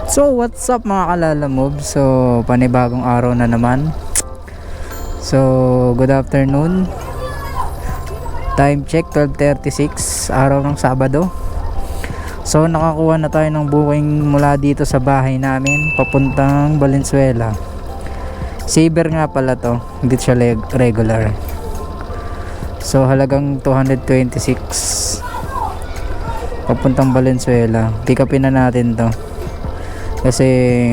So what's up mga kalalamob? So panibagong araw na naman. So good afternoon. Time check 12:36, araw ng Sabado. So nakakuha na tayo ng booking mula dito sa bahay namin papuntang Valenzuela. Saver nga pala to, hindi siya regular. So halagang 226 papuntang Valenzuela. Pick upin na natin to kasi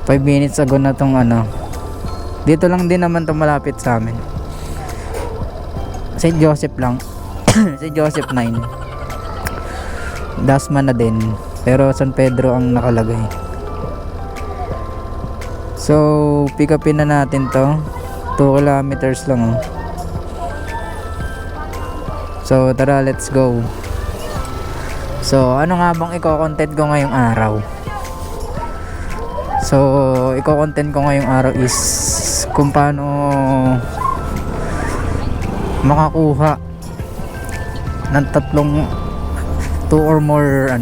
5 minutes ago na tong dito lang din naman to malapit sa amin. St. Joseph lang. St. Joseph 9 Dasma na din, pero San Pedro ang nakalagay. So pick upin na natin to, 2 kilometers lang So tara, let's go. So ano nga bang i-content ko ngayong araw? So i-content ko ngayong araw is kung paano makakuha ng 2 or more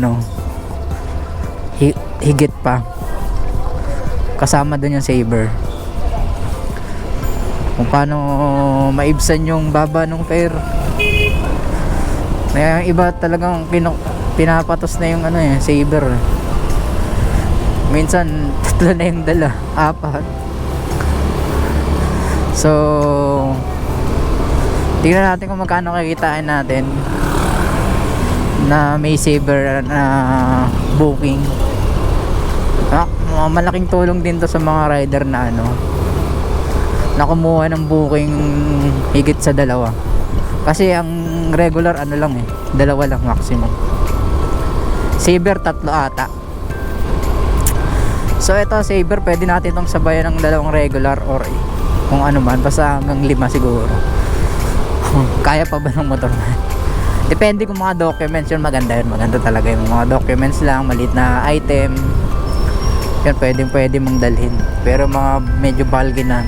higit pa kasama dun yung saver. Kung paano maibsan yung baba ng pair. May iba talagang pinapatos na yung saver. Minsan 3 na yung dala, 4. So tingnan natin kung magkano kikitain natin na may saver na booking. Malaking tulong din to sa mga rider na na kumuha ng booking higit sa 2. Kasi ang regular lang 2 lang maximum. Saver 3 ata. So ito saver, pwede natin itong sabayan ng 2 regular or kung ano man, basta hanggang 5 siguro. Kaya pa ba ng motor na? Depende kung mga documents yun, maganda talaga yung mga documents lang, maliit na item yan, pwede mong dalhin. Pero mga medyo bulky na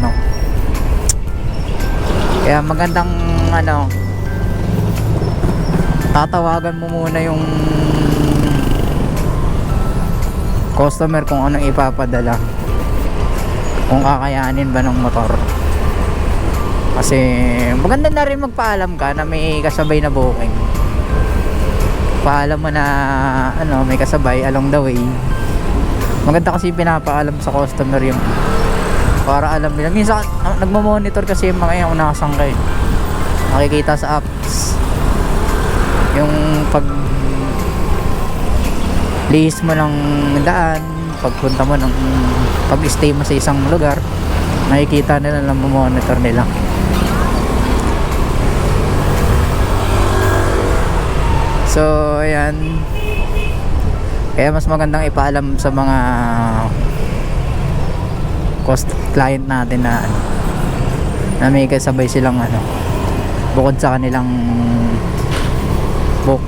kaya magandang tatawagan mo muna yung customer kung anong ipapadala, kung kakayanin ba ng motor. Kasi maganda na rin magpaalam ka na may kasabay na booking. Paalam mo na may kasabay along the way. Maganda kasi pinapaalam sa customer yung para alam nila. Minsan nagmo-monitor kasi yung mga yung nakasangkay. Makikita sa apps yung pag lihis mo ng daan, pagpunta mo ng pag-stay mo sa isang lugar, makikita nila na monitor nila. So ayan, kaya mas magandang ipaalam sa mga client natin na may kasabay silang bukod sa kanilang book.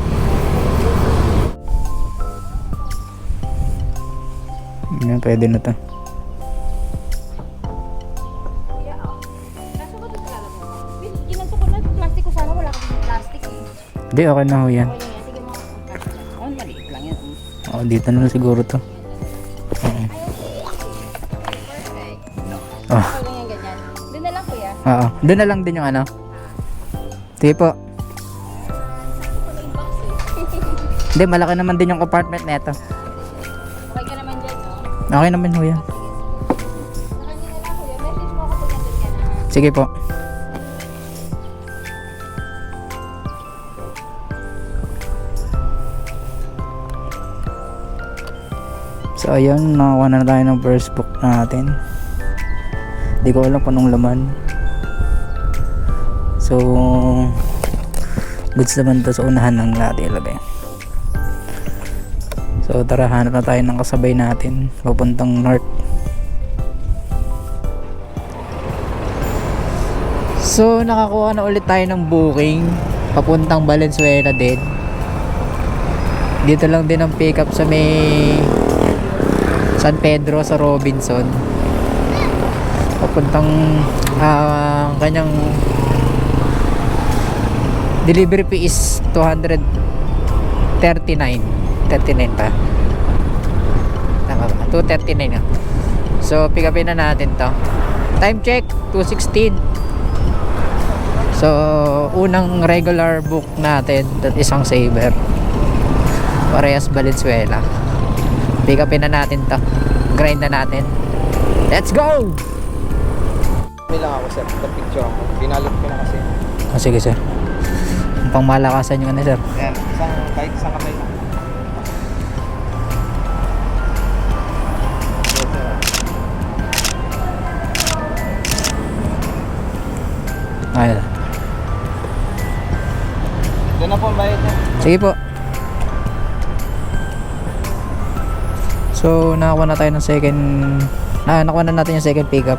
Yan, pwede na to. Ginanto ko na plastic ko, sana wala kang plastic Hindi, okay na ho yan. Sige mo. Maliit lang yan. Dito na siguro to. Perfect. Oh. Okay lang yan, ganyan. Doon na lang kuya. Doon na lang din yung Sige po. Hindi, malaki naman din yung compartment na ito. Okay ka naman dyan, no? Okay naman ho yan. Sa kanya na lang kuya. Message mo ako pag nandun ka na. Sige po. So ayun, nakakuha na tayo ng first book natin. Hindi ko alam kung anong laman. So goods naman to sa unahan ng natin ilagay. So tara, hanap na tayo ng kasabay natin papuntang north. So nakakuha na ulit tayo ng booking papuntang Valenzuela din. Dito lang din ang pick up sa may San Pedro sa Robinson. Papuntang kanyang delivery fee is 239 pa. 2:39 na. So pick upin na natin to. Time check 2:16. So unang regular book natin at isang saver, parehas Valenzuela. Pick upin na natin to, grind na natin. Let's go! May lang ako sir, picture ako. Binalot ko na kasi. Sige sir, pang malakasan yung ano sir. Yan, kahit isang kamay lang. Ayun. Doon na po ang bayad niya. Sige po. So nakakuha na tayo ng second, nakuha na natin yung second pickup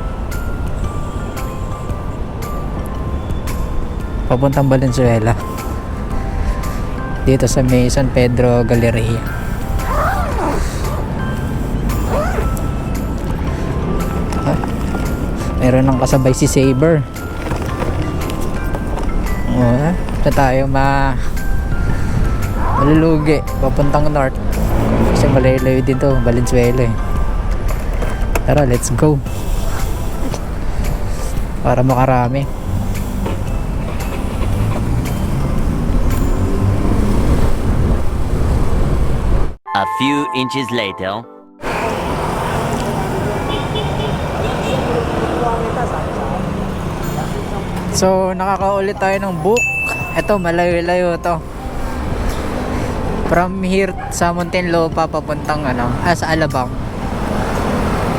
papuntang Valenzuela, dito sa may San Pedro Galleria. Meron ng kasabay si Saber. Ito tayo malulugi papuntang north kasi malayo-layo dito Valenzuela eh. Tara, let's go para makarami. A few inches later. So nakakaulit tayo ng book. Ito malayo-layo to. From here sa Muntinlupa papuntang sa Alabang.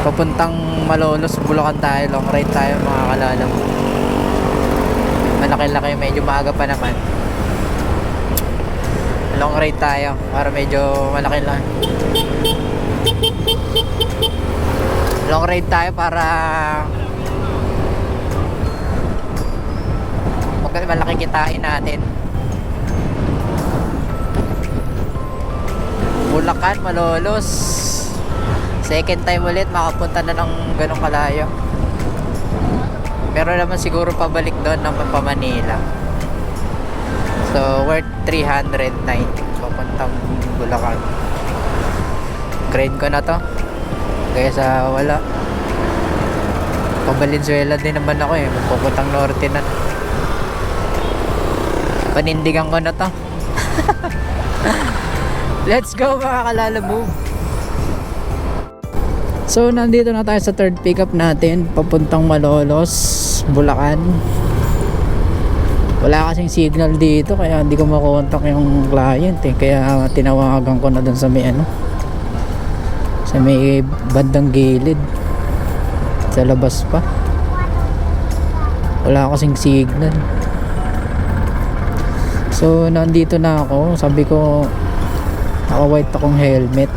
Papuntang Malolos, Bulacan tayo. Long ride tayo mga kalalam. Malaki-laki, medyo maaga pa naman. Long ride tayo para medyo malaki lang. Long ride tayo para malaki kitain natin. Bulacan, Malolos. Second time ulit makapunta na ng ganong kalayo. Pero naman siguro pabalik doon ng Manila. So worth 390 papuntang Bulacan. Grind ko na to kaya sa wala. Valenzuela din naman ako eh, papuntang norte na. Panindigan ko na to. Let's go mga kalala move. So nandito na tayo sa third pickup natin papuntang Malolos, Bulacan. Wala kasing signal dito kaya hindi ko makontak yung client eh. Kaya tinawagan ko na dun sa may sa may bandang gilid, sa labas pa. Wala kasing signal. So nandito na ako. Sabi ko naka-white akong helmet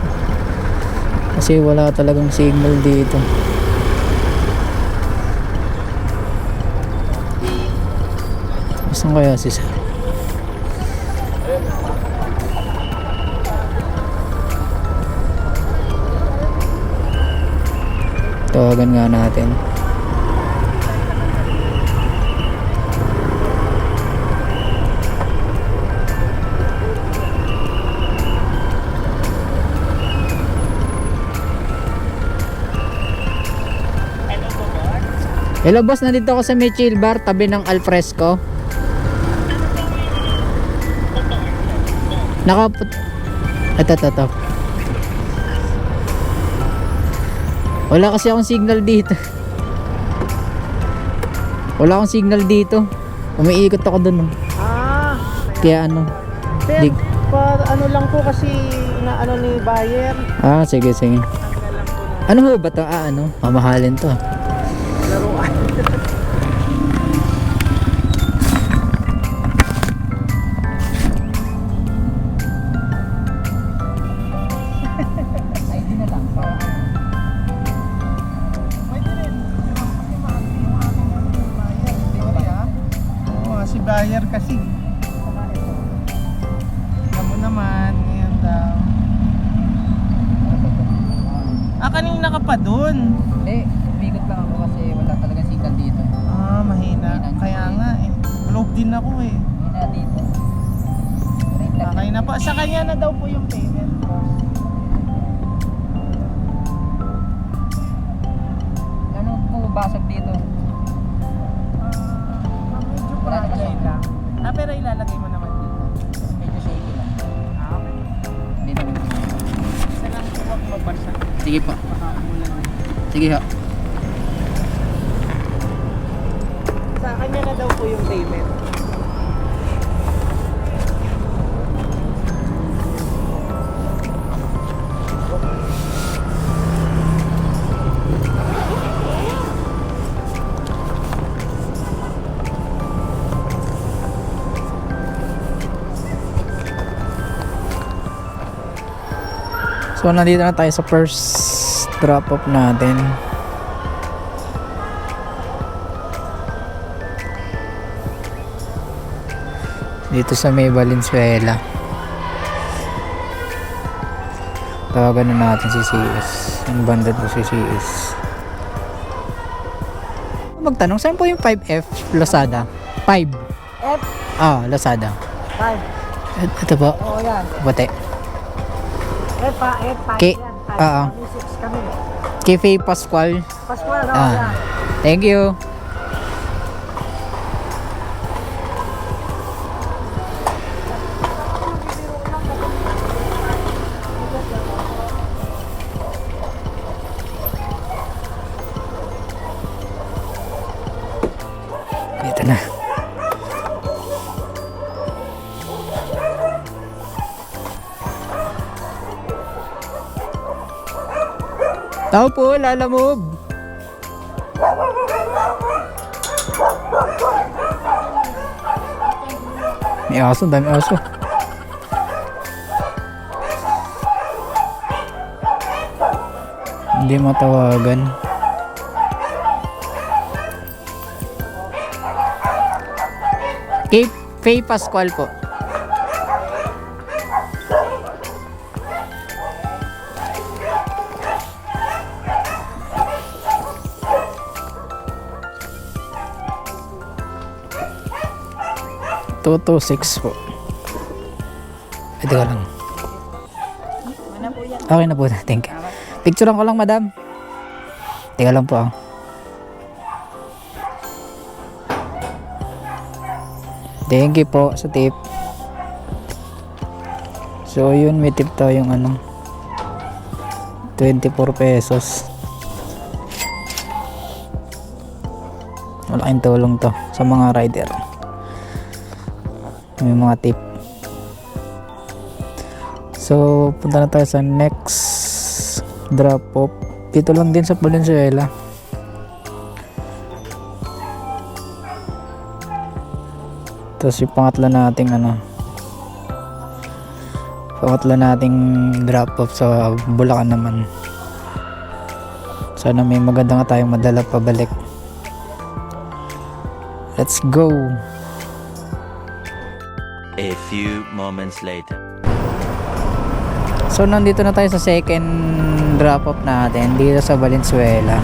kasi wala talagang signal dito. Saan kaya si Sir? Tawagan nga natin. Hello boss, nandito ako sa may chill bar tabi ng Alfresco. Ito. Wala kasi akong signal dito. Wala akong signal dito. Umiikot ako dun. Kaya Sir, ano lang po kasi na ni buyer. Sige. Ano ho ba to? Mamahalin to. Laruan. ID na lang. Pwede rin. Si buyer kasi. Alam mo naman, ngayon daw. Kanina ka pa dun. Hindi, umiikot lang ako kasi wala talaga signal dito. Mahina. Kaya nga eh. Globe din ako eh. Mahina dito. Okay na po. Sa kanya na daw po yung payment. basag dito. Medyo fragile lang. Pero ilalagay mo naman dito. Medyo shaky lang. Okay. Hindi naman. Isa lang po huwag mabasa. Sige po. Baka umulan na. Sige ho. Sa kanya na daw po yung payment. So nandito na tayo sa first drop off natin. Dito sa may Valenzuela. Tawagan na natin si CS. Yung banda po si CS. Magtanong, saan po yung 5F Lazada? 5. F, Lazada. 5. Ito po. Oo yan. Puti. F, 5 K- yan. oo. 6 kami. Cafe Pascual. Pascual, oo Ah. yan. Thank you. Dito na. Tao po, lalamove. May aso, dami aso. Hindi matawagan. Cape Faye Pascual po. Toto 6 po. Ito ka lang. Okay na po. Thank you. Picturean ko lang, madam. Teka lang po ah. Thank you po sa tip. So yun, may tip tayong ano 24 pesos. Malaking tulong to sa mga rider. May mga tip. So punta na tayo sa next drop off. Dito lang din sa Valenzuela. Tapos yung pangatlo nating drop off sa Bulacan naman. Sana may maganda nga tayong madala pabalik. Let's go. A few moments later. So nandito na tayo sa second drop off natin dito sa Valenzuela.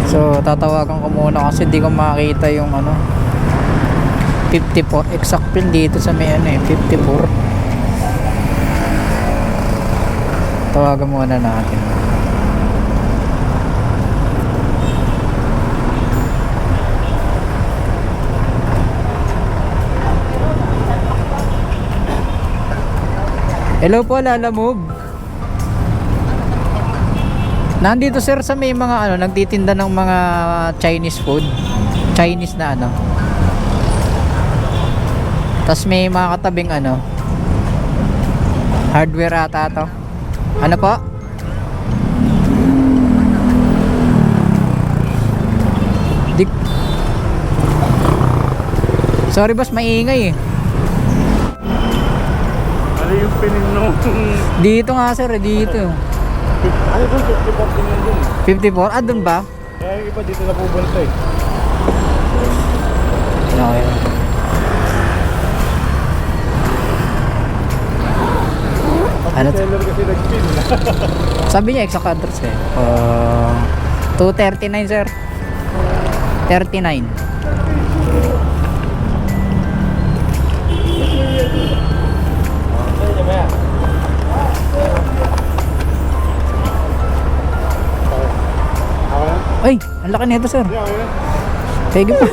So tatawagan ko muna kasi di ko makita yung 54 exact pin dito sa may 54. Tawagan muna natin. Hello po, Lala Move. Nandito sir sa may mga nagtitinda ng mga Chinese food. Chinese na Tas may mga katabing hardware ata to. Ano po? Sorry boss, maingay eh. Ano yung pininong? Dito nga sir, dito. Ano doon? 54 din yun dun. 54? Ah, dun ba? Kaya yung iba dito na pupunta eh. Okay. Ano to? Seller kasi nag-pin. Sabi niya exact address eh. 239 sir. 39. Ang laki nito, sir. Thank you po.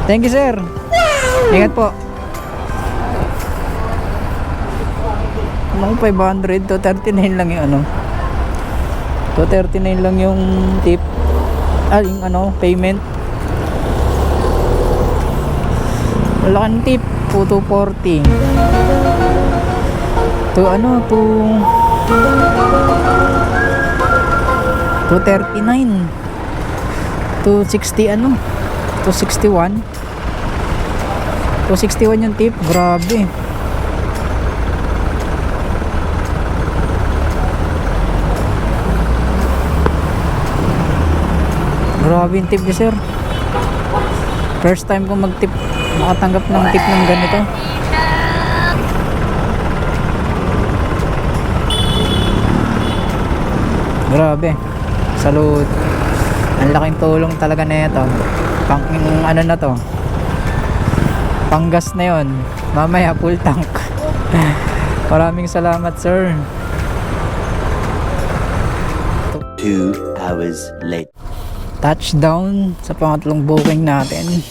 Thank you, sir. Ingat po. Ano, 500 to 39 lang yung ano. To 39 lang yung tip. Yung ano, payment. Wala kang tip. 240. To ano, to 239. 260 ano? 261. 261 yung tip. Grabe. Grabe yung tip ni sir. First time ko mag-tip, makatanggap ng tip ng ganito. Grabe. Salute. Ang laking tulong talaga na ito. Pang ano na to. Panggas na yon. Mamaya full tank. Maraming salamat, sir. 2 hours later. Touchdown sa pangatlong booking natin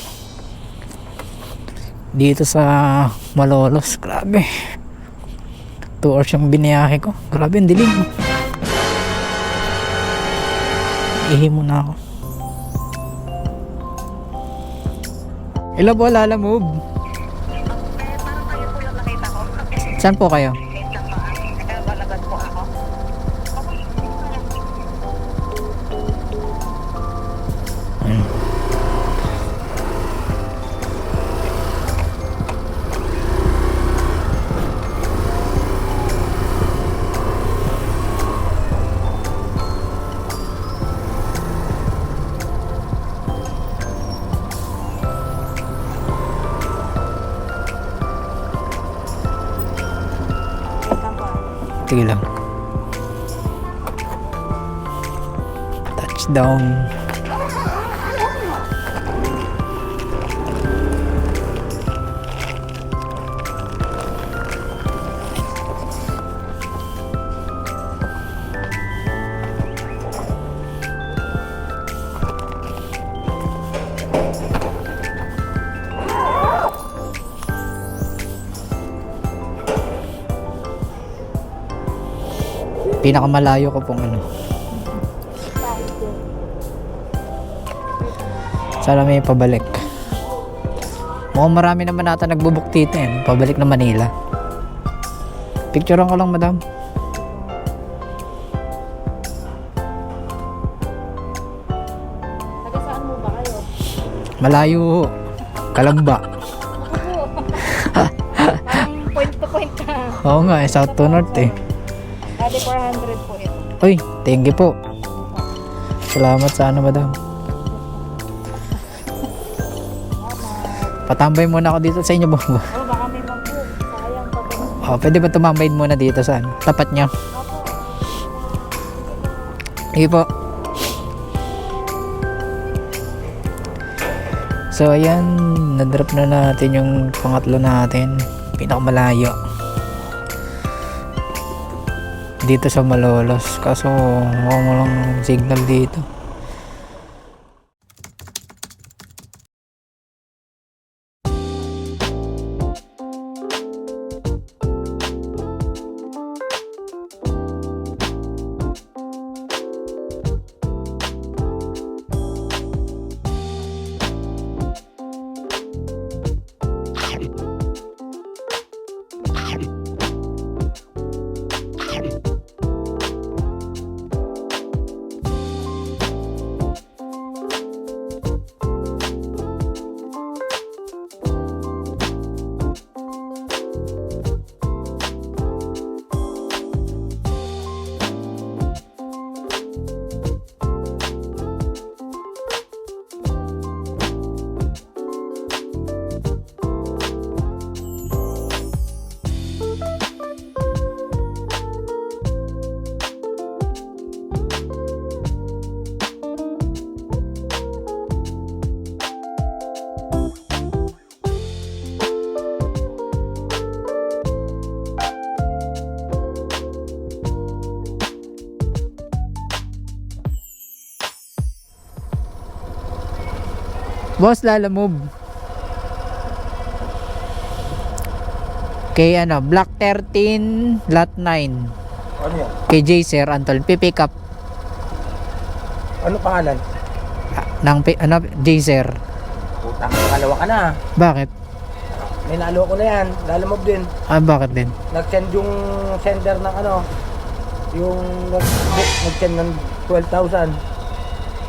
dito sa Malolos. Grabe, 2 hours yung biniyahe ko. Grabe, ang dilim. Ihi muna ako. Hello po, Lala Move. Saan po kayo? Sige lang. Touchdown. Pinakamalayo ko pong ano. Sana may pabalik. Mukhang marami naman nata nagbubuk dito eh. Pabalik na Manila. Picturean ko lang, madam. Taga saan mo ba kayo? Malayo ho. Kalamba. Parang point to point ka. Oo nga, south to north eh. Dati 400 po ito. Uy, thank you po. Salamat sa ano, madam. Patambay muna ako dito sa inyo, Bongo. Oh, baka may mag-book. Sayang pa ba? Oh, pwede ba tumambay muna dito sa ano? Tapat niya. Sige po. So ayan, na-drop na natin yung pangatlo natin. Pinakamalayo. Dito sa Malolos. Kaso mukhang walang signal dito. Boss, lalamove. Kay ano, Block 13, Lot 9. Ano yan? Kay Jaser Antol. Pipick up Ano pangalan? ng Jaser. Putang, pangalawa ka na. Bakit? May nalo ko na yan. Lalamove din. Ah, bakit din? Nag-send yung sender ng ano, yung nag-send ng 12,000.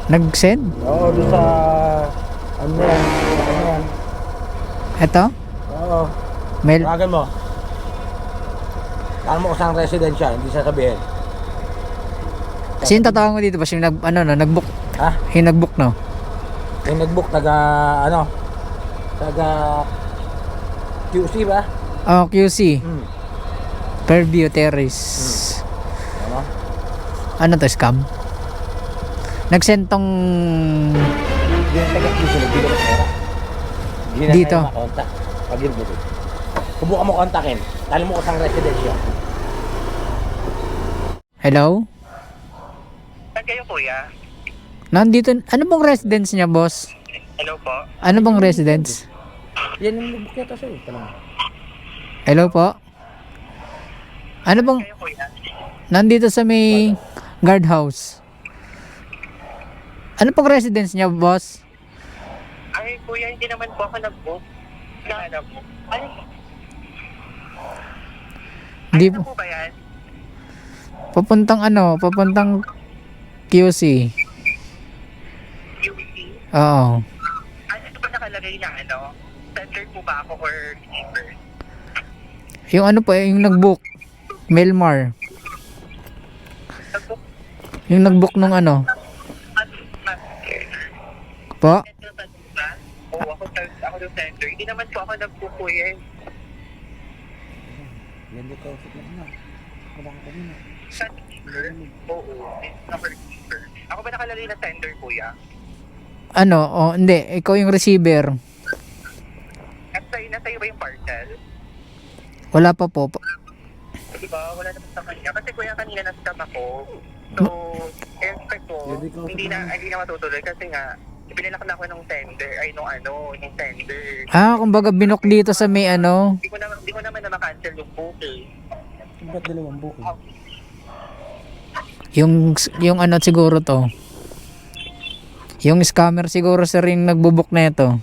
Nag-send? Oo, doon sa ano yan, ano yan. Eto? Oo, Mail. tawagan mo. Tawagan mo kung saan residensya, hindi sasabihin. Sino tatawag mo dito ba? Yung nag-book? Ha? Yung nag-book, no? Yung nag-book, taga QC ba? Oh, QC. Hmm. Fairview Terrace. Ano? Ano to, scam? Nag-send tong... Hindi na taga QC, nagbigay ng pera. Hindi na Dito. tayo makontak. Pag-give mo dito. Subukan mo kontakin. Talo mo kung saan residensya. Hello? Saan kayo, kuya? Nandito, ano bang residence niya, boss? Hello po? Ano bang residence? Yan yung nag-book yata sa'yo. Tanong. Hello po? Ano bang, Kayo, kuya? nandito sa may guardhouse. Ano pang residence niya, boss? Ay, kuya, hindi naman po ako nag-book. Ano po? Ay, Hindi ano po. po ba yan? Papuntang QC. QC? Oo. Ano ba nakalagay na ano? Sender po ba ako or receiver? Yung ano po, yung nag-book. Melmar. Nag-book Yung nag-book nung ano. master. Po? Sender ba ba? Oo, ako yung sender. Hindi naman po ako nag-book, kuya. Yan yung kausap na. Wala ka kanina. Sa receiver? Oo, number receiver. Ako ba nakalagay na sender, kuya? Ano? Oh, hindi. Ikaw yung receiver. Nasa iyo ba yung parcel? Wala pa po. Diba? Wala naman sa kanya. Kasi kuya kanina na-scam ako. So, expect ko, hindi na matutuloy kasi nga, ipinilak na ako ng sender, ay nung sender. Ah, kumbaga binok dito sa may ano. Hindi ko naman na makancel yung booking. Ba't dalawang booking? Yung ano siguro to. Yung scammer siguro sa ring nagbo-book na ito.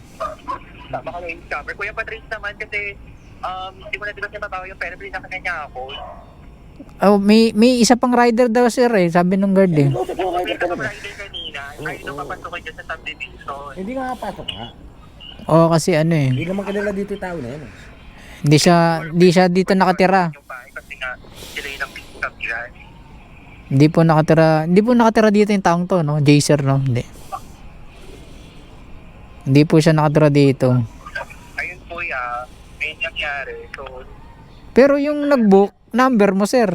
Tama ka yung scammer. Kuya Patrice naman kasi, hindi ko na diba niya mabawa yung pera, na kanya ako. Oh, may isa pang rider daw sir eh, sabi nung guard eh. Kausap mo May rider ka na ba? Friday kanina, ay nung papasukin dyan sa subdivision. Hindi nga pasok nga. Oo, kasi ano eh. Hindi naman kanila dito yung tao na yan. Hindi siya dito nakatira. Yung bahay kasi nga, sila yung pick up dyan. Hindi po nakatira dito yung taong to, no? Jaser, no? Hindi po siya nakatira dito. Ayun po may nangyari. So, Pero yung nag-book, number mo sir.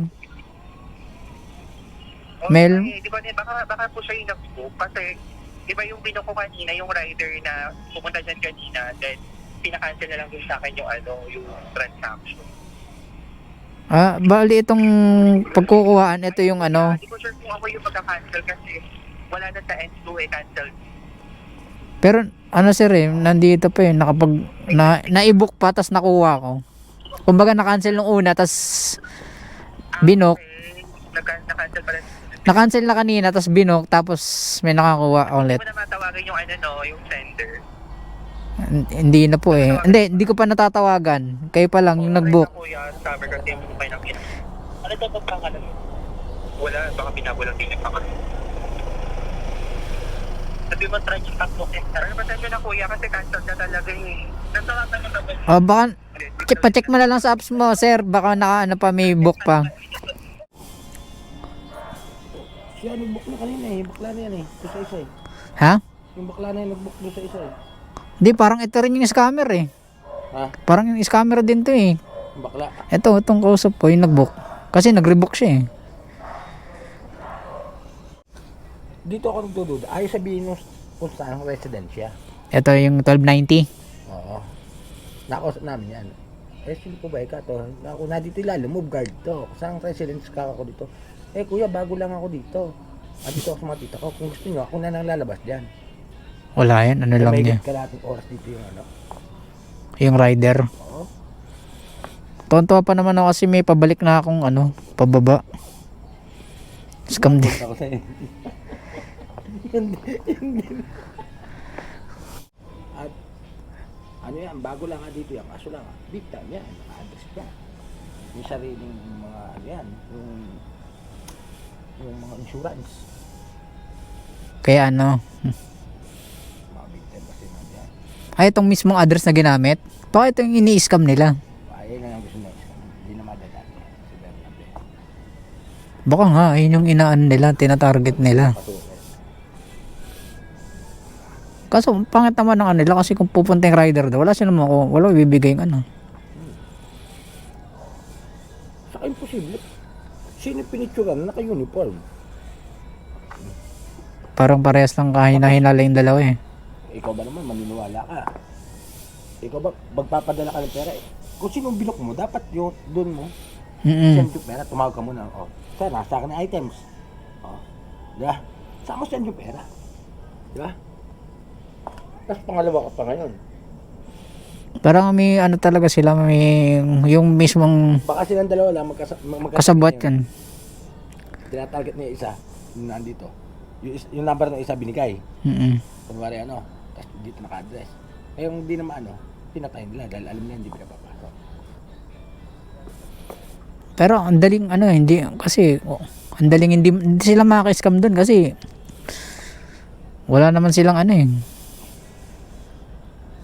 Mel? Di ba, baka po siya yung nag-book kasi di ba yung binuko kanina, yung rider na pumunta dyan kanina, then pinakancel na lang din sa akin yung yung transaction. Ah, bali itong pagkukuhaan, ito yung ano. Hindi ko sure kung ako yung magka-cancel kasi wala na sa end to cancel. Pero ano sir eh, nandito pa eh, na-i-book pa, tas nakuha ko. Kumbaga na-cancel nung una, tas binok. Naka-cancel pala. Na-cancel na kanina, tas binok, tapos may nakakuha ulit. Hindi mo na matawagan yung yung sender. Hindi na po eh. Hindi ko pa natatawagan. Kayo pa lang yung nag-book. Kuya, scammer kasi yung may nakita. Ano to pang pangalan? Wala, baka binabulang din yung pangalan. Sabi mo, try yung pag-book. Pero pasensya na kuya kasi cancel na talaga eh. Nasaratan na naman. Oh, baka pa-check mo na lang sa apps mo, sir. Baka ano pa, may book pa. Siya nag-book na kanina eh. Bakla na yan eh. Doon sa isa eh. Ha? Yung bakla na yan nag-book doon sa isa eh. Hindi, parang ito rin yung scammer eh. Ha? Parang yung scammer din to eh. Yung bakla. Itong kausap po, yung nag-book. Kasi nag-rebook siya eh. Dito ako nagdududa. Ayaw sabihin mo kung saan ang residensya. Ito yung 1290. Oo. Nakausap namin yan. Eh, sino po ba ikaw to? Ako na dito move guard to. Saan residence ka ako dito? Eh, kuya, bago lang ako dito. Dito ako sa mga tita ko. Kung gusto nyo, ako na nang lalabas dyan. Wala yan, ano lang May niya. higit kalahating oras dito yung ano. Yung rider. Oo. Tonto pa naman ako kasi may pabalik na akong ano, pababa. Scam din. Ako sa'yo. At ano yan, bago lang nga dito yan. Kaso lang, big time yan. Naka-address yan. Yung sariling mga ano yan. Yung mga insurance. Kaya ano, Mga big time kasi na yan. ay itong mismong address na ginamit. Bakit itong ini-scam nila? Ayun na yung gusto na. Hindi na madadaan. Si Bernabe. Baka nga, ayun yung inaan nila, tinatarget nila. Pasukin. Kaso, pangit naman ng ano nila kasi kung pupunta yung rider daw, wala silang wala ibibigay yung ano. Saka imposible. Sino pinicturan? Naka-uniform. Parang parehas lang kahina-hinala yung dalawa eh. Ikaw ba naman, maniniwala ka? Ikaw ba, magpapadala ka ng pera eh? Kung sinong binok mo, dapat yung doon mo, send yung pera, tumawag ka muna. O, sir, nasa akin ang items. O, diba? Saan mo send yung pera? Diba? Tapos pangalawa ka pa ngayon. Parang may ano talaga sila, may yung mismong Baka silang dalawa lang kasabwat yan. Tinatarget niya isa, yung nandito. Yung number ng isa binigay. Kunwari ano, tapos dito naka-address. Eh yung hindi naman ano, pinatay nila dahil alam nila hindi pinapapasok. Pero ang daling ano, hindi kasi ang daling hindi sila makaka-scam doon kasi wala naman silang ano eh.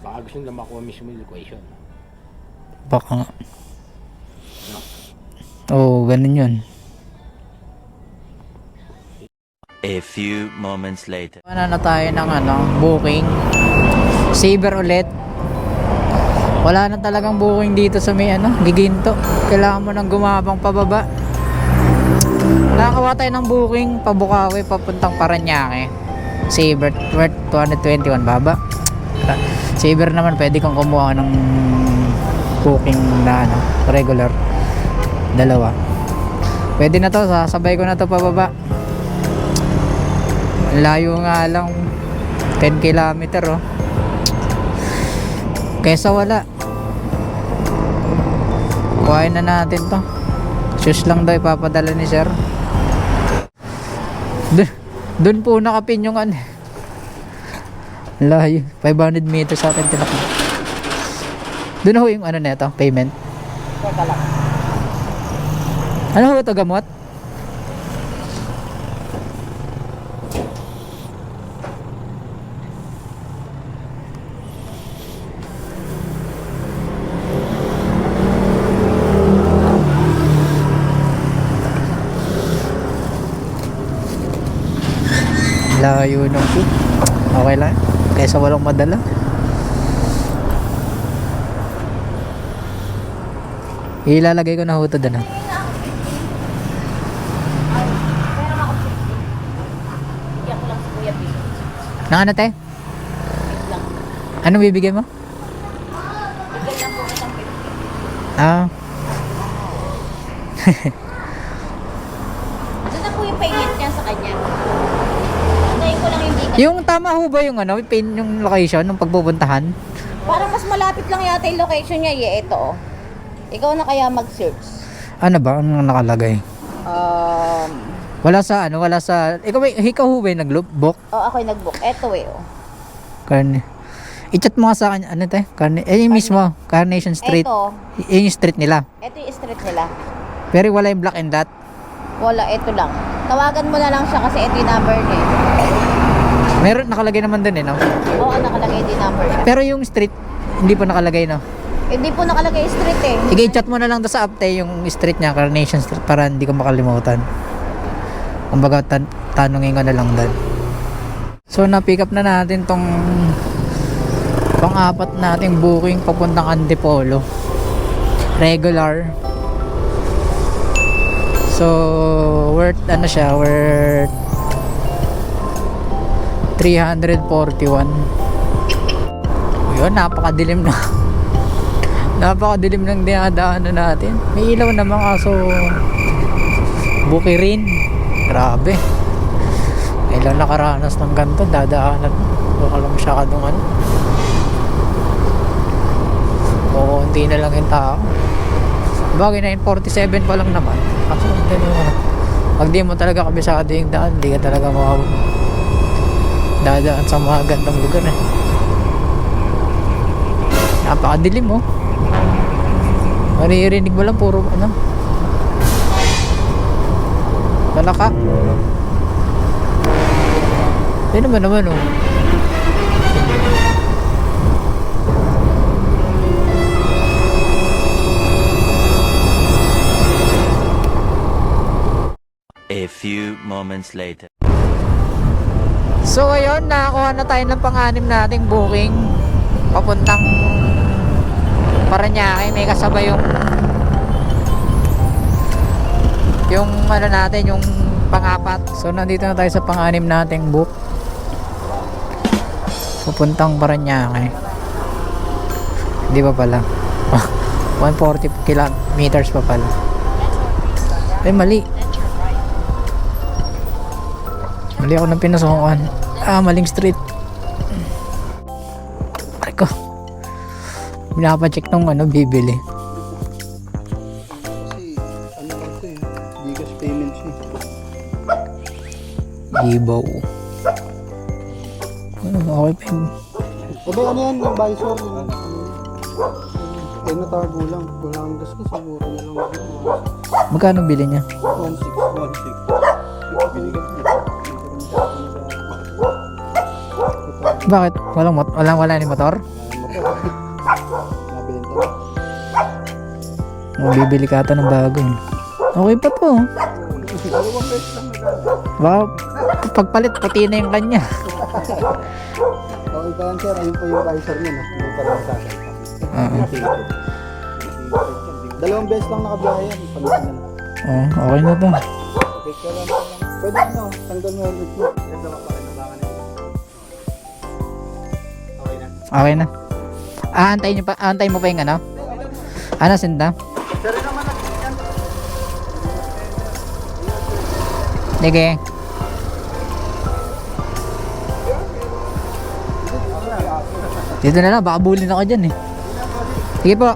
Baka gusto nila makuha mismo yung equation. Baka nga. Oo, ganun yun. A few moments later. Wala na tayo ng ano, booking. Saver ulit. Wala na talagang booking dito sa may ano, Giginto. Kailangan mo nang gumabang pababa. Nakakuha tayo ng booking pabukawi papuntang Paranaque. Saver worth 221 baba. Saver naman pwede kang kumuha ng booking na ano, regular. Dalawa. Pwede na to, sasabay ko na to pababa. Layo nga lang 10 kilometer oh. Kesa wala. Kuhain na natin to. Shoes lang daw ipapadala ni sir. Doon po nakapin yung ano. Layo. 500 meters sa atin tinakbo. Doon ho yung ano na ito, payment. Teka lang. Ano ho ito, gamot? Layo nung po. Okay lang. Kaysa walang madala. Ilalagay ko na hutod na. Iyak ko lang si Kuya Bill. Nang ano te? Anong bibigay mo? Bigyan lang po kitang 50. Ah, Doon na po yung payment niya sa kanya. Antayin ko lang yung bigas. yung tama ho ba yung ano, yung location ng pagpupuntahan? Parang mas malapit lang yata yung location niya. Ito oh. Ikaw na kaya mag-search. Ano ba ang nakalagay? Wala sa ano, wala sa ikaw ho ba yung nag-book? Ako'y nag-book. Ito eh oh. Carne. I-chat mo nga sa akin, ano te? Yung mismo, Carnation Street. Ito. Yung street nila. Ito yung street nila. Pero wala yung black and dot. Wala, ito lang. Tawagan mo na lang siya kasi ito yung number niya. Meron nakalagay naman dun eh, no? Oo, nakalagay din number niya. Pero yung street, hindi pa nakalagay, no? Hindi po nakalagay yung street eh. Sige, i-chat mo na lang doon sa update yung street niya, Carnation Street, para hindi ko makalimutan. Kumbaga, tanungin ko na lang doon. So, na-pick up na natin tong pang-apat nating booking papuntang Antipolo. Regular. So, worth ano siya, worth 341. Yun, napakadilim na. Napakadilim ng dinadaanan natin. May ilaw naman kaso bukirin. Grabe. Kailan nakaranas ng ganito, dadaanan. Wala masyadong ano. Oo, hindi na lang yung tao. Bagay na 47 pa lang naman. Kaso hindi naman. Pag di mo talaga kabisado yung daan, hindi ka talaga dadaan sa mga gandang lugar eh. Napakadilim oh. Maririnig mo lang puro ano. Talaka. Ayun naman oh. A few moments later. So ayun, nakakuha na tayo ng pang-anim nating booking papuntang Parañaque. May kasabay yung ano natin, yung pang-apat. So nandito na tayo sa pang-anim nating book papuntang Parañaque. Hindi pa pala. 140 kilometers pa pala. Ay mali ako ng pinasukan. Maling street. Ay ko. Pinapacheck nung ano bibili. Kasi ano lang ito eh, Gcash payment siya. Ibaw. Okay pa yun. Sabi ano yan, yung visor yun. Ay natago lang. Walang gas ko siguro na lang. Magkano bili niya? 1.6. Binigyan ko. Bakit? Wala ni motor? Nabenta na. Bibili ka ata ng bago. Okay pa to. Dalawang beses lang nagkano. Baka pagpalit puti na yung kanya. Okay pa yan sir, ayun pa yung visor niya no. Hindi pa lang sa akin. Dalawang beses lang nakabiyahe yan. Palitan na lang. Okay na to. Pwede ano, tanggal mo helmet mo. Okay na. Antayin mo pa yung ano? Ano, sinda? Sige. Dito na lang, baka bulin ako dyan eh. Sige po.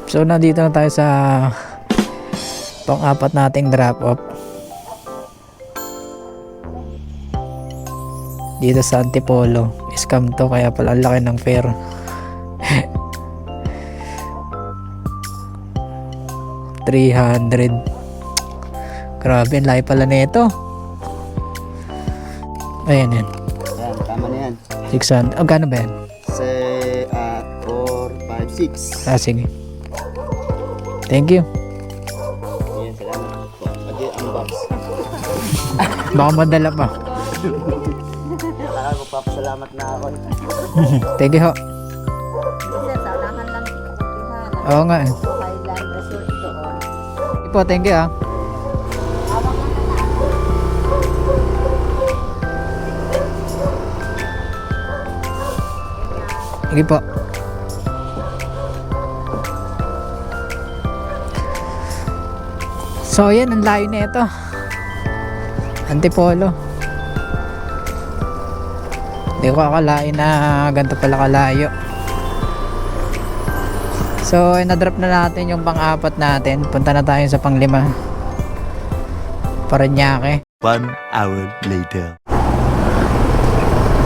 So, nandito na tayo sa pang-apat nating drop-off. Dito sa Antipolo. Scam to, kaya pala ang laki ng fare. $300. Grabe, ang laki pala nito. Ayan yan. Yan, tama na yan. 600. Ang gano ba yan? 4, 5, 6. Sige. Thank you. Ayan, salamat po. Mag-unbox. Baka madala pa. Kaya ko papasalamat na ako. Thank you ho. Sir, saunahan lang ito. Oo nga eh. Highland Resort doon. Sige po, thank you ah. Sige po. So yan, ang layo na ito. Antipolo. Hindi ko akalain na ganito pala kalayo. So na-drop na natin yung pang-apat natin. Punta na tayo sa pang-5. Parañaque. 1 hour later.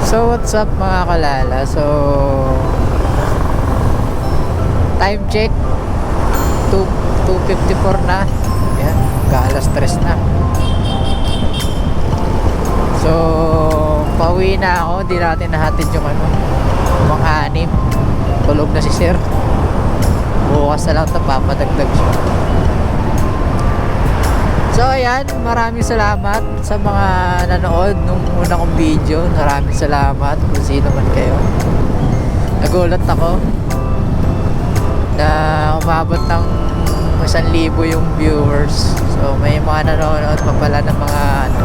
So what's up mga kalala? So time check 2:54 na. Yan, alas 3 na. So pauwi na ako. Di natin nahatid yung ano, mga 6. Tulog na si sir. Bukas na lang ito, papadagdag siya. So ayan, maraming salamat sa mga nanood nung una kong video. Maraming salamat kung sino man kayo. Nagulat ako na umabot ng 1,000 yung viewers. So may mga nanonood pa pala ng mga ano.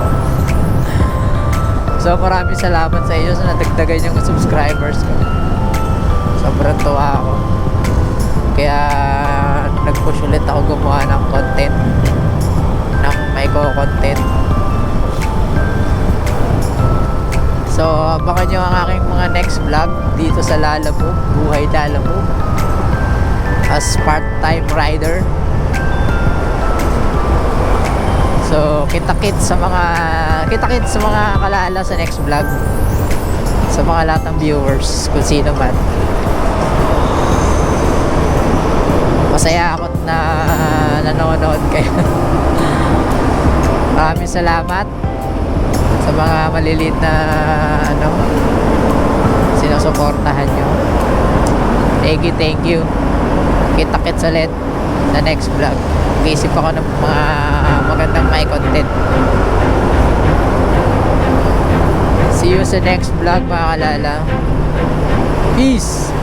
So maraming salamat sa inyo sa nadagdagan yung subscribers ko. Sobrang tuwa ako. Kaya nag-push ulit ako gumawa ng content ng may vlog dito sa Lalamove, buhay Lalamove, as part-time rider. So kita-kits sa mga kalala sa next vlog, sa mga lahat ng viewers kung sino man. Masaya ako na nanonood kayo. Maraming salamat sa mga maliliit na sinusuportahan nyo. Thank you. Kita-kits ulit sa next vlog. Mag-isip ako ng mga magandang may content. See you sa next vlog mga kalala. Peace!